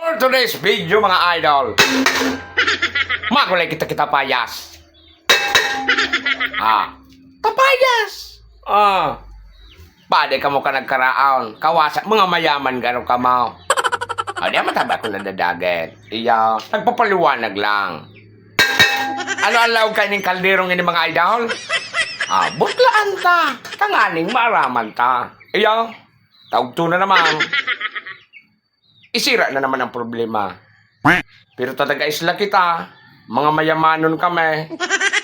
For today's video mga idol, makulay kita payas. Tapayas. Pade ka mo ka nagkaraon. Kawasak mga mayaman gano'n ka mo. Di mataba ko nadadagat. Iya, nagpapaliwanag lang. Ano alaw kayo ng kalderong ini mga idol? Butlaan ta. Tanganing maaraman ta. Iya, taugto na naman. Isira na naman ang problema. Pero talaga isla kita, mga mayamanon kami.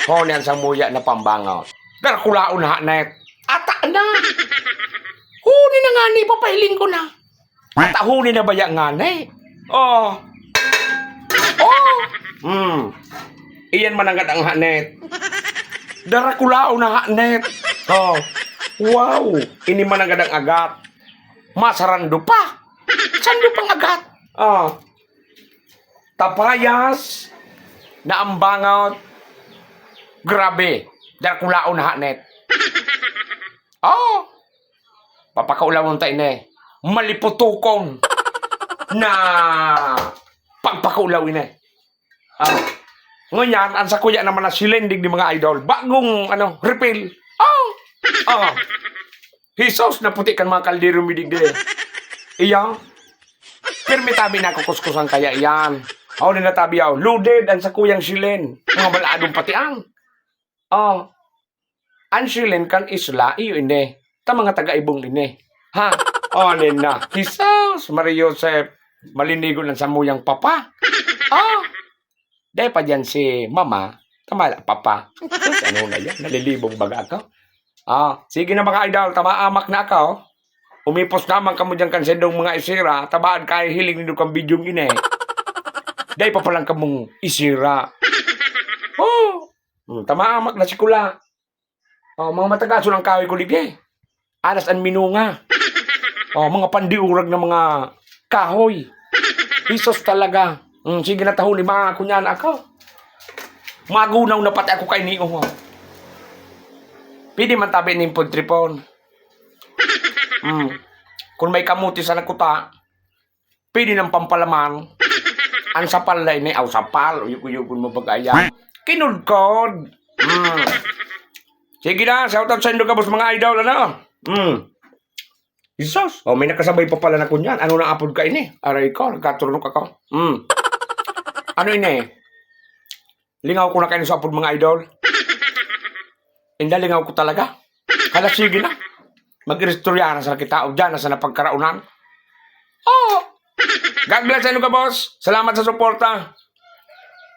Honian sa muya na pambangaw. Pero kulaon na net. Ata na. Huni na nga ni, papahiling ko na. Ata huni na baya nga ni. Iyan man ang gadang hanet. Dara kulaon na hanet. Wow. Ini man ang gadang agat. Masarando pa. Sando pang agat. Tapayas na ambangot. Grabe. Dara kulaon na hanet. Papakaulawon tayo na maliputukong na pagpakaulawin na. Ngayon, ang sa kuya naman na silendig ni mga idol. Bagong, refill. Hisos na puti kan mga kaldero midigde. Iya. Permitabi na kukuskusan kaya iyan. Na natabi yaw. Loaded ang sa kuyang silen. Mga maladong patiang. Ang silen kan isla, iyo ine. Ta mga taga-ibong ine. Nena. Hisos, Maria Joseph. Malinigo lang sa muyang papa. Dahil pa dyan si mama. Tamala, papa. Ano na yan? Nalilibong baga ako. Sige na mga idol. Tamaamak na ako. Umipos naman kamo dyan kansendong mga isira. Tabaan kaya hiling nito kang bidyong ine. Dahil pa palang kamong isira. Tamaamak na si Kula. Mga matagaso ng kaway kulig Anas an minunga. Mga pandiurag na mga kahoy. Isos talaga. Sige na taho ni mga kunyan ako. Magunaw na pati ako kay niyo. Pwede man tabi ng pagtripon. Kung may kamuti sa nakuta, pwede ng pampalaman. Ang sapal na ini, sapal. Uyuk-uyukun mo pag-aya. Kinudkod. Sige na, shoutout sa inyo kabos mga idol, Jesus, may nakasabay pa pala na kunyan. Ano na apod ka ini? Aray ko, nagkaturunok ako. Ano ini? Lingaw ko na kayo sa apod mga idol. Inda, lingaw ko talaga. Kala sige na. Mag-restorya na sa kita o dyan na sa napagkaraunan. God bless sa inyo kabos. Salamat sa suporta.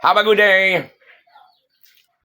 Have a good day.